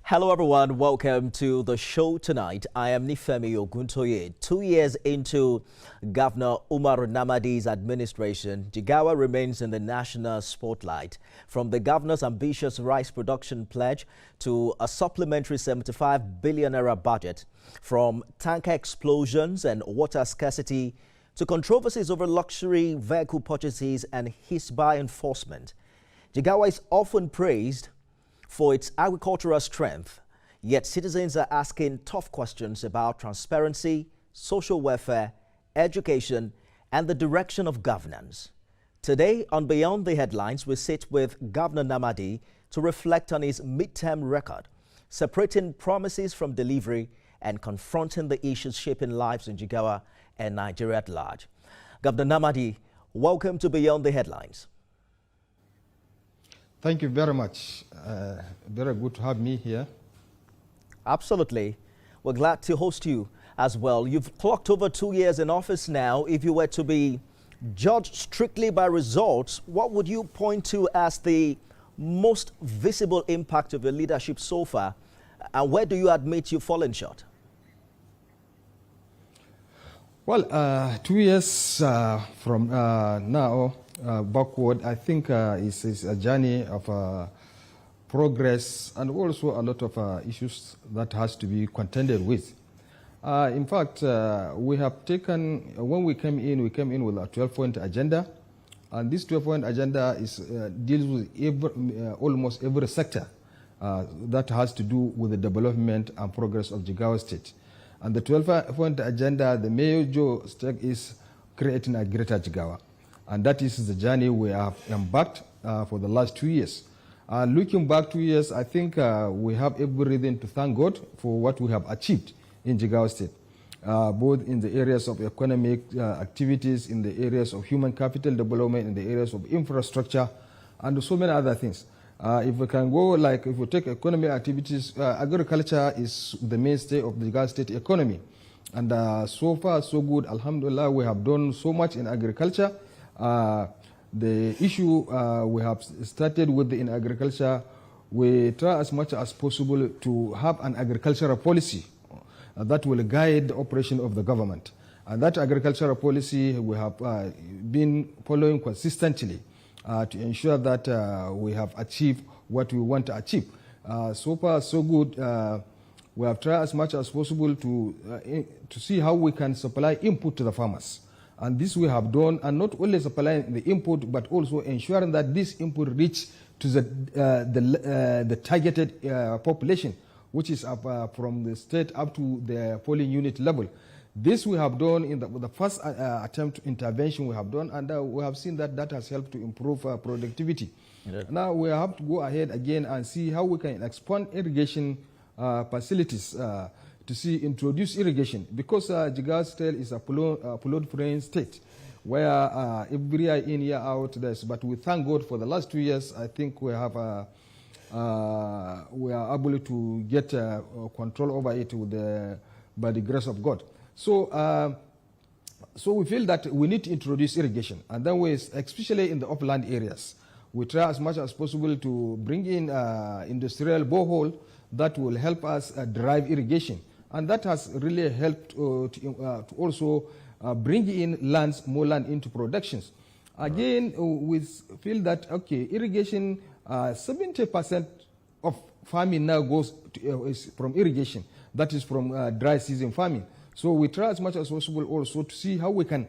Hello everyone, welcome to the show tonight. I am Nifemi Oguntoye. 2 years into Governor Umar Namadi's administration, Jigawa remains in the national spotlight. From the governor's ambitious rice production pledge to a supplementary 75 billion naira budget, from tanker explosions and water scarcity to controversies over luxury vehicle purchases and Hisbah enforcement, Jigawa is often praised for its agricultural strength, yet citizens are asking tough questions about transparency, social welfare, education, and the direction of governance. Today, on Beyond the Headlines, we sit with Governor Namadi to reflect on his midterm record, separating promises from delivery and confronting the issues shaping lives in Jigawa and Nigeria at large. Governor Namadi, welcome to Beyond the Headlines. Thank you very much. Very good to have me here. Absolutely. We're glad to host you as well. You've clocked over 2 years in office now. If you were to be judged strictly by results, what would you point to as the most visible impact of your leadership so far? And where do you admit you've fallen short? Well, 2 years from now, backward, I think it's a journey of progress and also a lot of issues that has to be contended with. In fact, we have taken, when we came in with a 12-point agenda, and this 12-point agenda deals with almost every sector that has to do with the development and progress of Jigawa State. And the 12-point agenda, the major stake is creating a greater Jigawa. And that is the journey we have embarked for the last 2 years. Looking back 2 years, I think we have every reason to thank God for what we have achieved in Jigawa State, both in the areas of economic activities, in the areas of human capital development, in the areas of infrastructure, and so many other things. If we can go, like if we take economic activities, agriculture is the mainstay of the Jigawa State economy. And so far, so good. Alhamdulillah, we have done so much in agriculture. The issue we have started with in agriculture, we try as much as possible to have an agricultural policy that will guide the operation of the government. And that agricultural policy we have been following consistently to ensure that we have achieved what we want to achieve. So far, so good. We have tried as much as possible to see how we can supply input to the farmers. And this we have done, and not only supplying the input, but also ensuring that this input reach to the targeted population, which is up, from the state up to the polling unit level. This we have done in the first attempt intervention we have done, and we have seen that that has helped to improve productivity. Indeed. Now we have to go ahead again and see how we can expand irrigation facilities to introduce irrigation, because Jigawa State is a pollutant-free state where every year in, year out there's, but we thank God for the last 2 years. I think we have we are able to get control over it by the grace of God. So so we feel that we need to introduce irrigation, and then we, especially in the upland areas, we try as much as possible to bring in industrial borehole that will help us drive irrigation. And that has really helped to also bring in more land into productions. Again, we feel that, okay, irrigation, 70% of farming now goes is from irrigation. That is from dry season farming. So we try as much as possible also to see how we can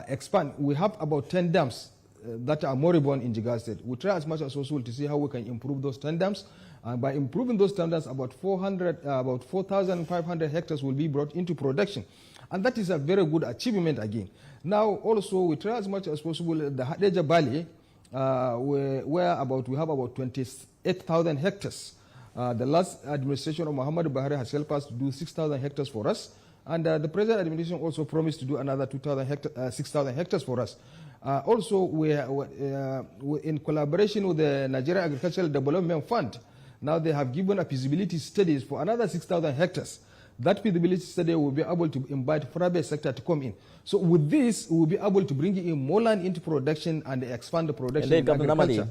expand. We have about 10 dams that are moribund in Jigawa State. We try as much as possible to see how we can improve those 10 dams. And by improving those standards, about 4,500 hectares will be brought into production. And that is a very good achievement again. Now, also, we try as much as possible the Hadeja Valley, where we have about 28,000 hectares. The last administration of Muhammad Buhari has helped us to do 6,000 hectares for us. And the present administration also promised to do another 6,000 hectares for us. Also, we in collaboration with the Nigeria Agricultural Development Fund, now they have given a feasibility studies for another 6,000 hectares. That feasibility study will be able to invite private sector to come in. So with this, we will be able to bring in more land into production and expand the production in agriculture.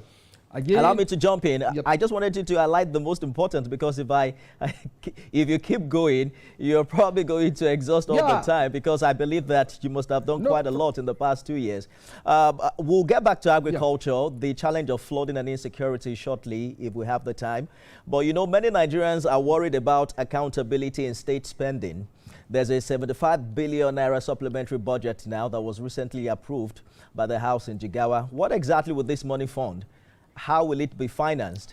Again, allow me to jump in. Yep. I just wanted you to highlight the most important, because if you keep going, you're probably going to exhaust all the time, because I believe that you must have done quite a lot in the past 2 years. We'll get back to agriculture, the challenge of flooding and insecurity shortly if we have the time. But you know, many Nigerians are worried about accountability in state spending. There's a 75 billion naira supplementary budget now that was recently approved by the House in Jigawa. What exactly will this money fund? How will it be financed?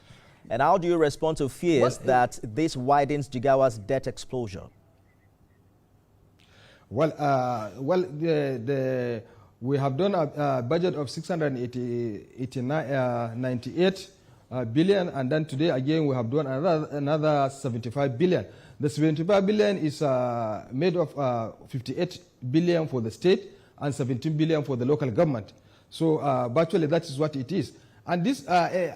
And how do you respond to fears that this widens Jigawa's debt exposure? Well, we have done a budget of 698 billion, and then today again we have done another 75 billion. The 75 billion is made of 58 billion for the state and 17 billion for the local government. So virtually that is what it is. And this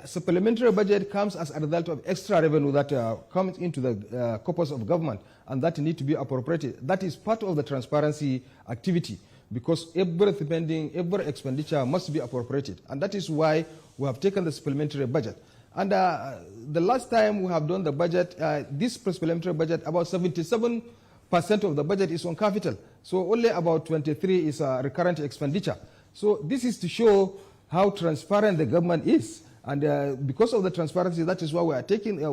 supplementary budget comes as a result of extra revenue that comes into the corpus of government, and that need to be appropriated. That is part of the transparency activity, because every spending, every expenditure must be appropriated. And that is why we have taken the supplementary budget. And the last time we have done the budget, this supplementary budget, about 77% of the budget is on capital. So only about 23 is recurrent expenditure. So this is to show how transparent the government is. And because of the transparency, that is why we are taking,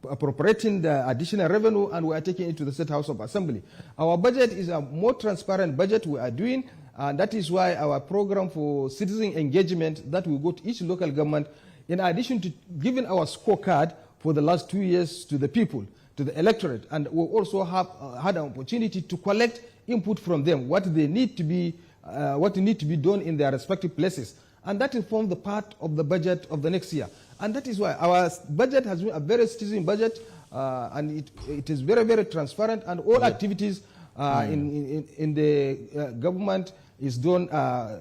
appropriating the additional revenue, and we are taking it to the State House of Assembly. Our budget is a more transparent budget we are doing, and that is why our program for citizen engagement that we go to each local government, in addition to giving our scorecard for the last 2 years to the people, to the electorate, and we also have had an opportunity to collect input from them, what they need to be done in their respective places. And that forms the part of the budget of the next year. And that is why our budget has been a very citizen budget, and it is very, very transparent, and all activities in the government is done,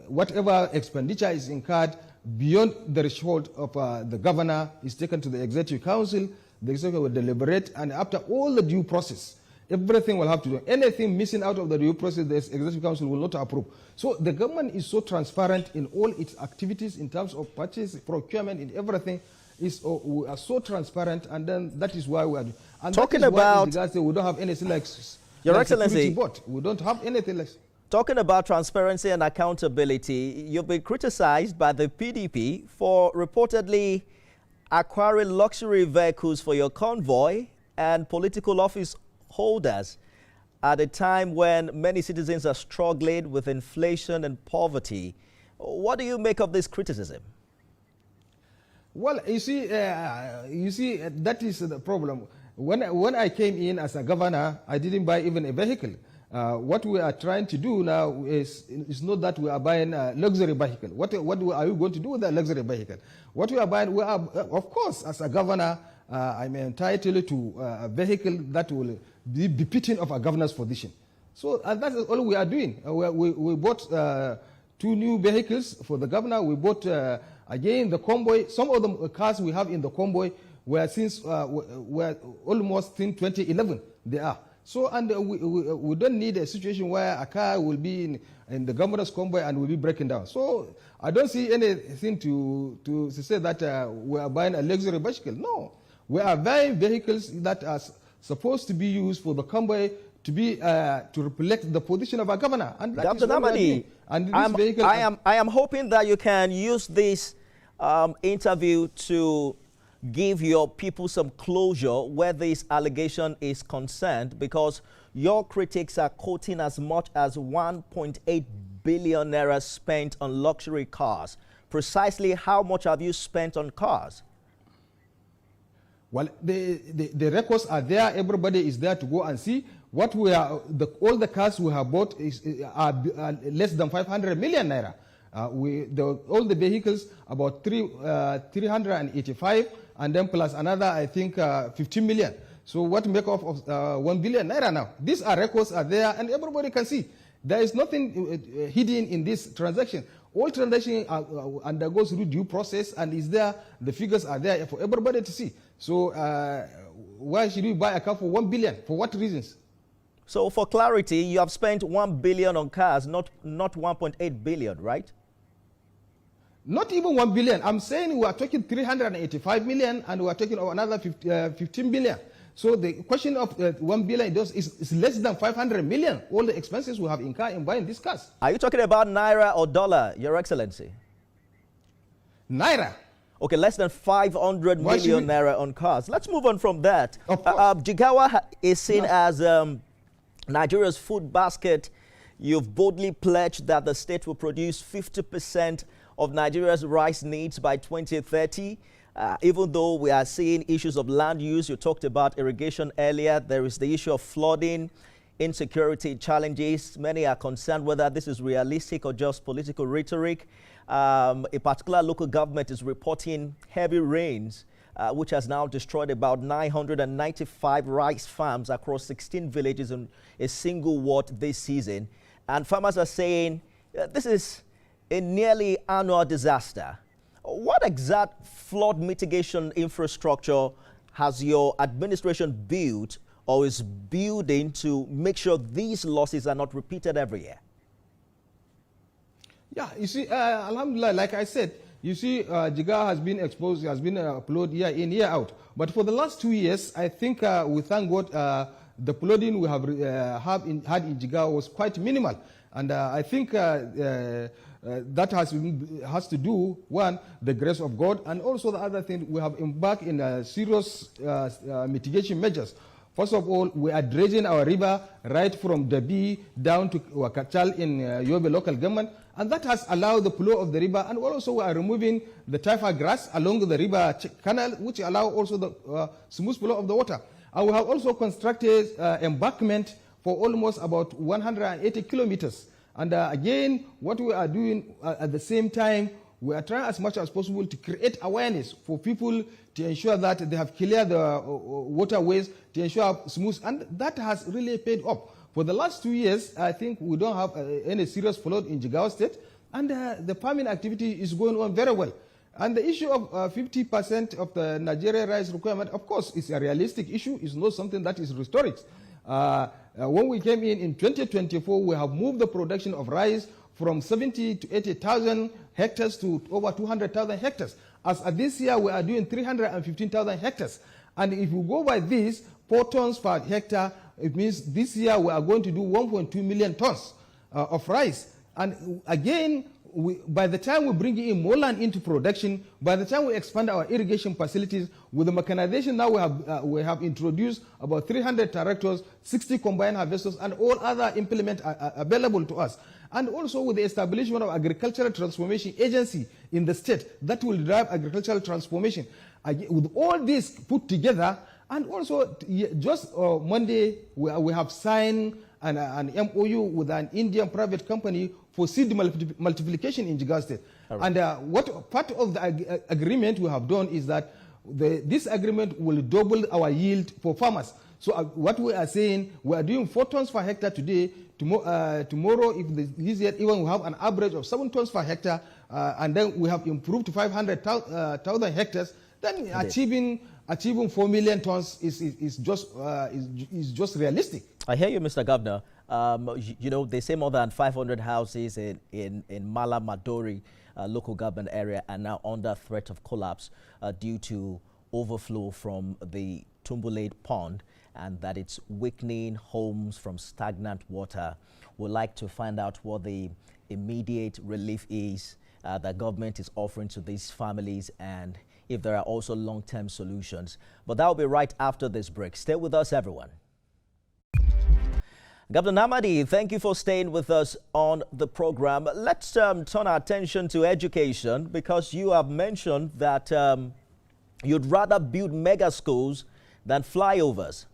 whatever expenditure is incurred beyond the threshold of the governor is taken to the Executive Council. The Executive will deliberate, and after all the due process, everything will have to do. Anything missing out of the due process, the Executive Council will not approve. So the government is so transparent in all its activities in terms of purchase, procurement, in everything. We are so transparent, and then that is why we are doing. And talking that is why about, the guys say we don't have anything like Your Excellency, we don't have anything like. Talking about transparency and accountability, you've been criticized by the PDP for reportedly acquiring luxury vehicles for your convoy and political office holders at a time when many citizens are struggling with inflation and poverty. What do you make of this criticism? Well, you see, that is the problem. When I came in as a governor, I didn't buy even a vehicle. What we are trying to do now is not that we are buying a luxury vehicle. What are we going to do with a luxury vehicle? What we are buying, we are, of course, as a governor, I'm entitled to a vehicle that will be befitting of a governor's position. So that is all we are doing. We bought 2 new vehicles for the governor. We bought, again, the convoy. Some of the cars we have in the convoy were almost since 2011. They are. So, and we don't need a situation where a car will be in the governor's convoy and will be breaking down. So I don't see anything to say that we are buying a luxury bicycle. No. We are buying vehicles that are supposed to be used for the convoy to be to reflect the position of a governor. And Dr. Namadi, I am hoping that you can use this interview to give your people some closure where this allegation is concerned, because your critics are quoting as much as 1.8 billion naira spent on luxury cars. Precisely how much have you spent on cars? Well, the records are there. Everybody is there to go and see. What we are, all the cars we have bought are less than 500 million naira. All the vehicles about 385, and then plus another, I think, 15 million. So what make up of 1 billion naira now? These records are there, and everybody can see. There is nothing hidden in this transaction. All transaction undergoes through due process, and is there. The figures are there for everybody to see. So why should we buy a car for 1 billion? For what reasons? So for clarity, you have spent 1 billion on cars, not 1.8 billion, right? Not even 1 billion. I'm saying we are talking 385 million and we are talking of another 15 billion. So the question of 1 billion is less than 500 million, all the expenses we have incurred in buying these cars. Are you talking about naira or dollar, Your Excellency? Naira. Okay, less than 500 million naira on cars. Let's move on from that. Jigawa is seen as Nigeria's food basket. You've boldly pledged that the state will produce 50% of Nigeria's rice needs by 2030. Even though we are seeing issues of land use, you talked about irrigation earlier, there is the issue of flooding, insecurity challenges. Many are concerned whether this is realistic or just political rhetoric. A particular local government is reporting heavy rains, which has now destroyed about 995 rice farms across 16 villages in a single ward this season. And farmers are saying this is a nearly annual disaster. What exact flood mitigation infrastructure has your administration built or is building to make sure these losses are not repeated every year? Yeah, you see, alhamdulillah, like I said, you see, Jigawa has been exposed, has been uploaded year in, year out. But for the last 2 years, I think we thank God the flooding we have had in Jigawa was quite minimal. And I think that has to do, one, the grace of God, and also the other thing, we have embarked in serious mitigation measures. First of all, we are dredging our river right from Dabi down to Wakachal in Yobe local government, and that has allowed the flow of the river, and also we are removing the taifa grass along the river canal, which allow also the smooth flow of the water. And we have also constructed embankment for almost about 180 kilometers. And again, what we are doing at the same time, we are trying as much as possible to create awareness for people to ensure that they have cleared the waterways, to ensure smooth, and that has really paid off. For the last 2 years, I think we don't have any serious flood in Jigawa State, and the farming activity is going on very well. And the issue of 50% of the Nigeria rice requirement, of course, is a realistic issue. It's not something that is historic. When we came in 2024, we have moved the production of rice from 70 to 80,000 hectares to over 200,000 hectares. As this year, we are doing 315,000 hectares. And if you go by this, 4 tons per hectare, it means this year we are going to do 1.2 million tons of rice. And again, by the time we bring in more land into production, by the time we expand our irrigation facilities, with the mechanization now we have introduced about 300 tractors, 60 combined harvesters, and all other implements are available to us. And also with the establishment of Agricultural Transformation Agency in the state, that will drive agricultural transformation. With all this put together, and also just Monday, we have signed an MOU with an Indian private company for seed multiplication in Jigawa State. Right. And what part of the agreement we have done is that this agreement will double our yield for farmers. So what we are saying, we are doing 4 tons per hectare today. Tomorrow, if this year even we have an average of 7 tons per hectare, and then we have improved to 500,000 hectares, then achieving 4 million tons is just realistic. I hear you, Mr. Governor. You know, they say more than 500 houses in Mala Madori local government area are now under threat of collapse due to overflow from the Tumbulate Pond, and that it's weakening homes from stagnant water. We'd like to find out what the immediate relief is that government is offering to these families, and if there are also long-term solutions. But that will be right after this break. Stay with us, everyone. Governor Namadi, thank you for staying with us on the program. Let's turn our attention to education, because you have mentioned that you'd rather build mega schools than flyovers.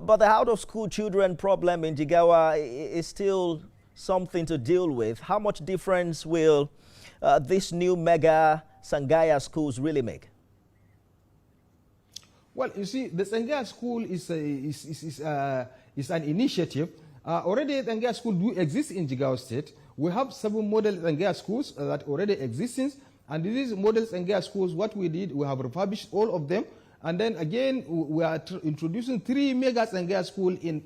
But the out-of-school children problem in Jigawa is still something to deal with. How much difference will this new mega Sangaya schools really make? Well, you see, the Sangaya school is an initiative. Already, the Sangaya school do exist in Jigawa State. We have 7 model Sangaya schools that already exist. And these model Sangaya schools, what we did, we have refurbished all of them. And then again, we are introducing 3 mega Sangaya schools in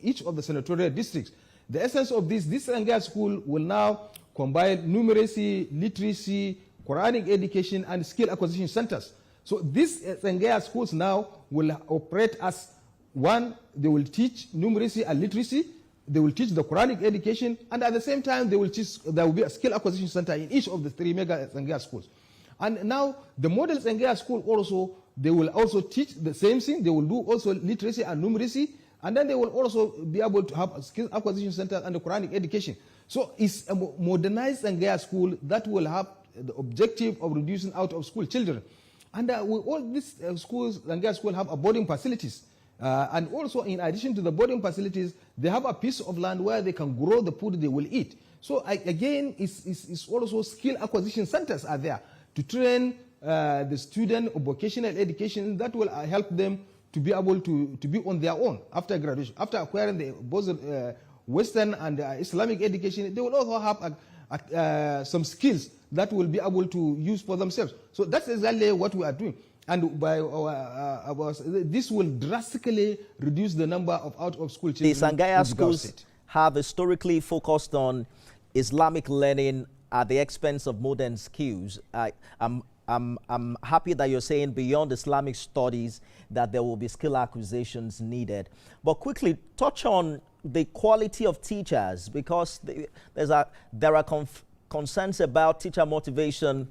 each of the senatorial districts. The essence of this Sangaya school will now combine numeracy, literacy, Quranic education, and skill acquisition centers. So these Sangaya schools now will operate as one, they will teach numeracy and literacy, they will teach the Quranic education, and at the same time there will be a skill acquisition center in each of the 3 mega Sangaya schools. And now the model Sangaya school also, they will also teach the same thing. They will do also literacy and numeracy, and then they will also be able to have a skill acquisition center and the Quranic education. So it's a modernized Sangaya school that will have the objective of reducing out of school children. And all these schools, Sangaya school, have a boarding facilities. And also, in addition to the boarding facilities, they have a piece of land where they can grow the food they will eat. So again, it's also skill acquisition centers are there to train the student of vocational education that will help them to be able to be on their own after graduation. After acquiring both Western and Islamic education, they will also have some skills that will be able to use for themselves. So that's exactly what we are doing. And by this will drastically reduce the number of out-of-school children. The Sangaya schools have historically focused on Islamic learning at the expense of modern skills. I'm happy that you're saying beyond Islamic studies that there will be skill acquisitions needed. But quickly, touch on the quality of teachers, because there are concerns about teacher motivation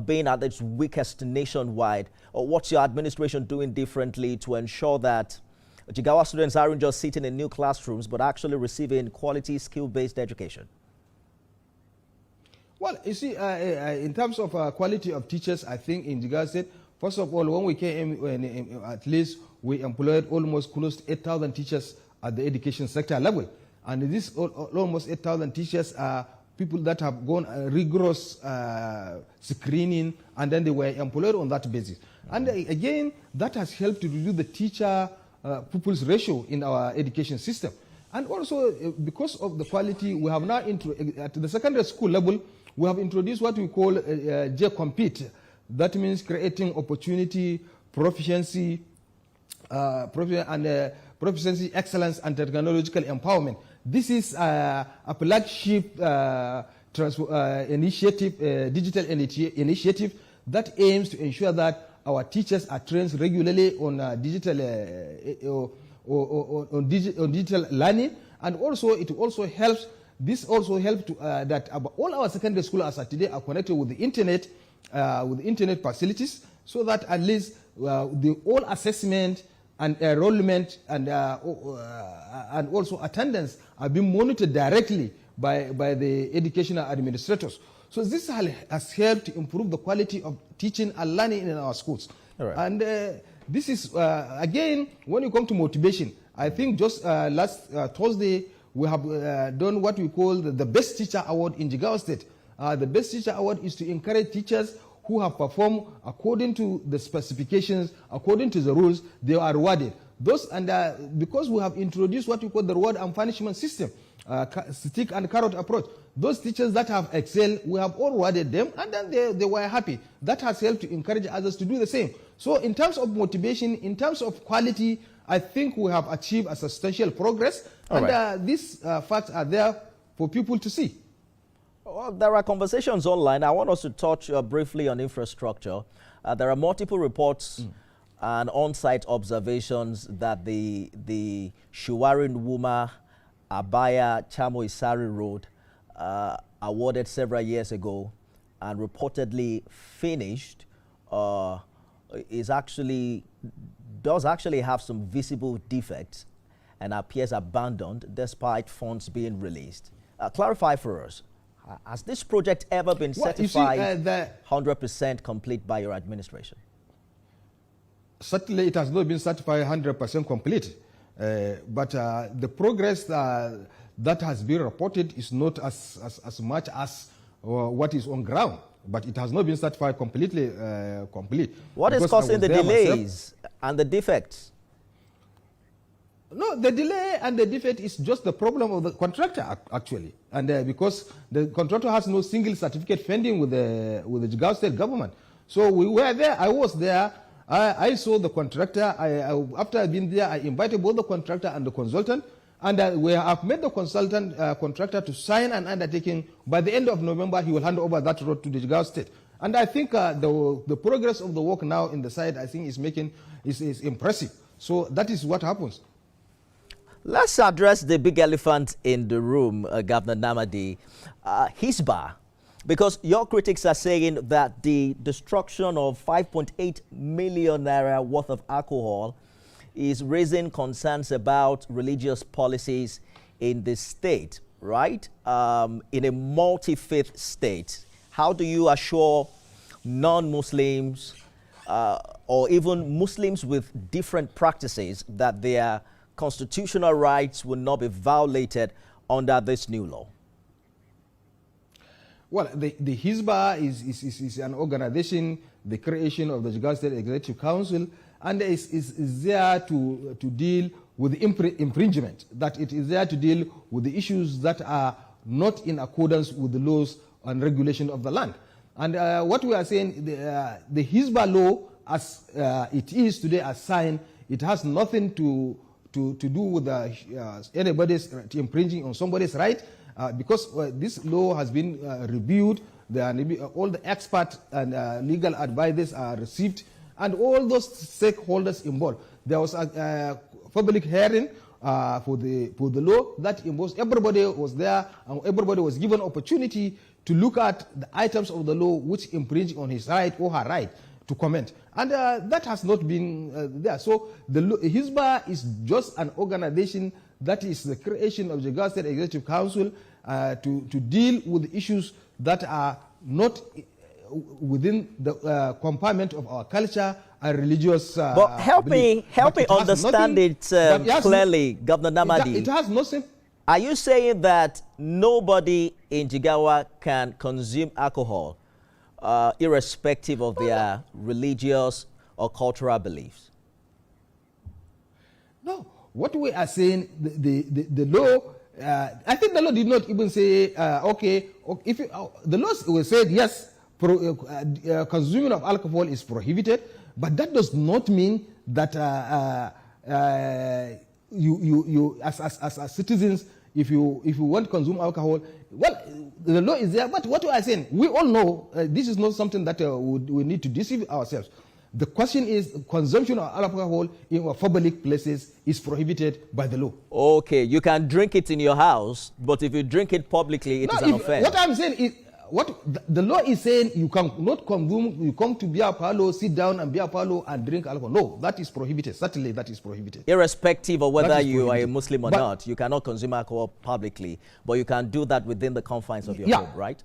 being at its weakest nationwide. What's your administration doing differently to ensure that Jigawa students aren't just sitting in new classrooms, but actually receiving quality skill-based education? Well, you see, in terms of quality of teachers, I think in Jigawa State, first of all, when we came in, at least we employed almost close to 8,000 teachers at the education sector level. And this almost 8,000 teachers are people that have gone rigorous screening, and then they were employed on that basis. And again, that has helped to reduce the teacher-pupils ratio in our education system. And also, because of the quality, we have now, at the secondary school level, we have introduced what we call J-Compete. That means creating opportunity, proficiency, proficiency, excellence, and technological empowerment. This is a flagship initiative, digital initiative that aims to ensure that our teachers are trained regularly on digital learning, and also it also helps. This also helps to, that all our secondary schools as today are connected with the internet facilities, so that at least the all assessment and enrollment and also attendance are being monitored directly by the educational administrators. So this has helped to improve the quality of teaching and learning in our schools. All right. And this is, again, when you come to motivation, I think just last Thursday, we have done what we call the Best Teacher Award in Jigawa State. The Best Teacher Award is to encourage teachers who have performed according to the specifications, according to the rules. They are rewarded. Those, and because we have introduced what we call the reward and punishment system, stick and carrot approach. Those teachers that have excelled, we have all rewarded them, and then they were happy. That has helped to encourage others to do the same. So in terms of motivation, in terms of quality, I think we have achieved a substantial progress. And these facts are there for people to see. Well, there are conversations online. I want us to touch briefly on infrastructure. There are multiple reports and on-site observations that the Shuwarin Wuma Abaya Chamo Isari Road awarded several years ago and reportedly finished does actually have some visible defects and appears abandoned despite funds being released. Clarify for us, has this project ever been certified 100% complete by your administration? Certainly it has not been certified 100% complete, but the progress that has been reported is not as much as what is on ground. But it has not been certified completely complete. What is causing the delays and the defects? No, the delay and the defect is just the problem of the contractor, actually. And because the contractor has no single certificate pending with the Jigawa State government. So we were there, I was there, I saw the contractor. After I've been there, I invited both the contractor and the consultant. And we have made the consultant contractor to sign an undertaking. By the end of November, he will hand over that road to the Jigawa State. And I think the progress of the work now in the site, I think, is impressive. So that is what happens. Let's address the big elephant in the room, Governor Namadi, Hisbah. Because your critics are saying that the destruction of 5.8 million naira worth of alcohol is raising concerns about religious policies in the state, right? In a multi-faith state. How do you assure non-Muslims or even Muslims with different practices that their constitutional rights will not be violated under this new law? Well, the Hisbah is an organization, the creation of the Jigawa State Executive Council, and is there to deal with infringement, that it is there to deal with the issues that are not in accordance with the laws and regulation of the land. And what we are saying, the Hisbah law, as it is today, as signed, it has nothing to do with anybody's infringing on somebody's right. Because this law has been reviewed, all the expert and legal advisors are received, and all those stakeholders involved. There was a public hearing for the law that involves everybody was there, and everybody was given opportunity to look at the items of the law which infringe on his right or her right to comment. And that has not been there. So the Hisbah is just an organization that is the creation of the Jigawa State Executive Council to deal with issues that are not within the compartment of our culture and religious But help me understand it clearly, Governor Namadi. It has nothing. Are you saying that nobody in Jigawa can consume alcohol irrespective of their religious or cultural beliefs? No. What we are saying, the law, I think the law did not even say, if the law will say, yes, consuming of alcohol is prohibited, but that does not mean that you as citizens, if you want to consume alcohol, well, the law is there. But what we are saying, we all know this is not something that we need to deceive ourselves. The question is, consumption of alcohol in public places is prohibited by the law. Okay, you can drink it in your house, but if you drink it publicly, it is an offense. What I'm saying is, what the law is saying, you cannot consume, you come to beer parlor, sit down and beer parlor and drink alcohol. No, that is prohibited. Certainly, that is prohibited. Irrespective of whether you are a Muslim or not, you cannot consume alcohol publicly, but you can do that within the confines of your home, right?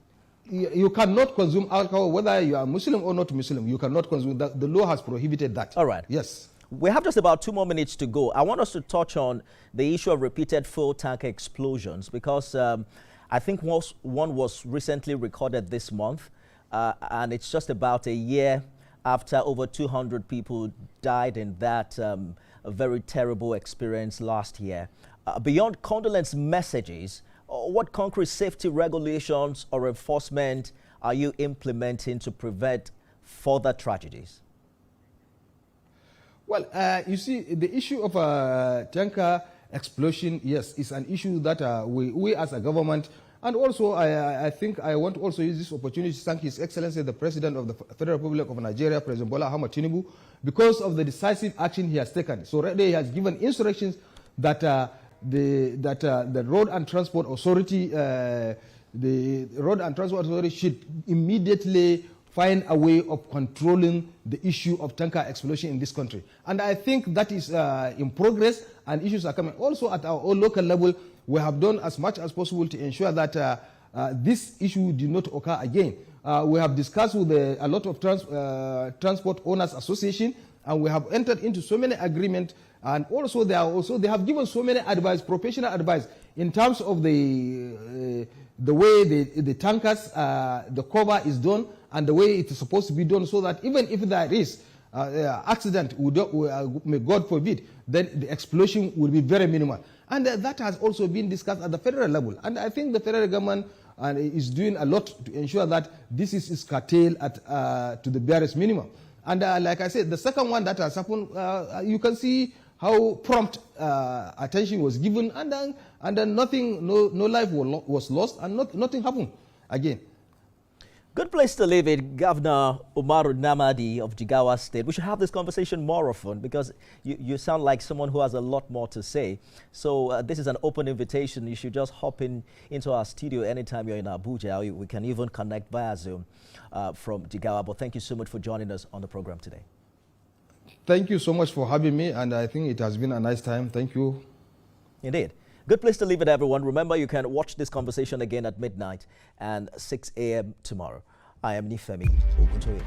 You cannot consume alcohol whether you are Muslim or not Muslim. You cannot consume that. The law has prohibited that. All right. Yes. We have just about 2 more minutes to go. I want us to touch on the issue of repeated fuel tanker explosions because I think one was recently recorded this month, and it's just about a year after over 200 people died in that very terrible experience last year. Beyond condolence messages, what concrete safety regulations or enforcement are you implementing to prevent further tragedies? Well, you see, the issue of tanker explosion, yes, is an issue that we as a government, and also I think I want to also use this opportunity to thank His Excellency, the President of the Federal Republic of Nigeria, President Bola Ahmed Tinubu, because of the decisive action he has taken. So already he has given instructions that the Road and Transport Authority, should immediately find a way of controlling the issue of tanker explosion in this country. And I think that is in progress, and issues are coming. Also at our own local level, we have done as much as possible to ensure that this issue did not occur again. We have discussed with a lot of Transport Owners Association, and we have entered into so many agreements, and also they have given so many advice, professional advice, in terms of the way the tankers, the cover is done, and the way it is supposed to be done, so that even if there is accident, may God forbid, then the explosion will be very minimal. And that has also been discussed at the federal level. And I think the federal government is doing a lot to ensure that this is curtailed to the barest minimum. And like I said, the second one that has happened, you can see how prompt attention was given, and then nothing, no life was lost, and nothing happened again. Good place to leave it, Governor Umaru Namadi of Jigawa State. We should have this conversation more often because you sound like someone who has a lot more to say. So this is an open invitation. You should just hop into our studio anytime you're in Abuja. We can even connect via Zoom from Jigawa. But thank you so much for joining us on the program today. Thank you so much for having me, and I think it has been a nice time. Thank you. Indeed. Good place to leave it, everyone. Remember, you can watch this conversation again at midnight and 6 a.m. tomorrow. I am Nifemi Oguntoye.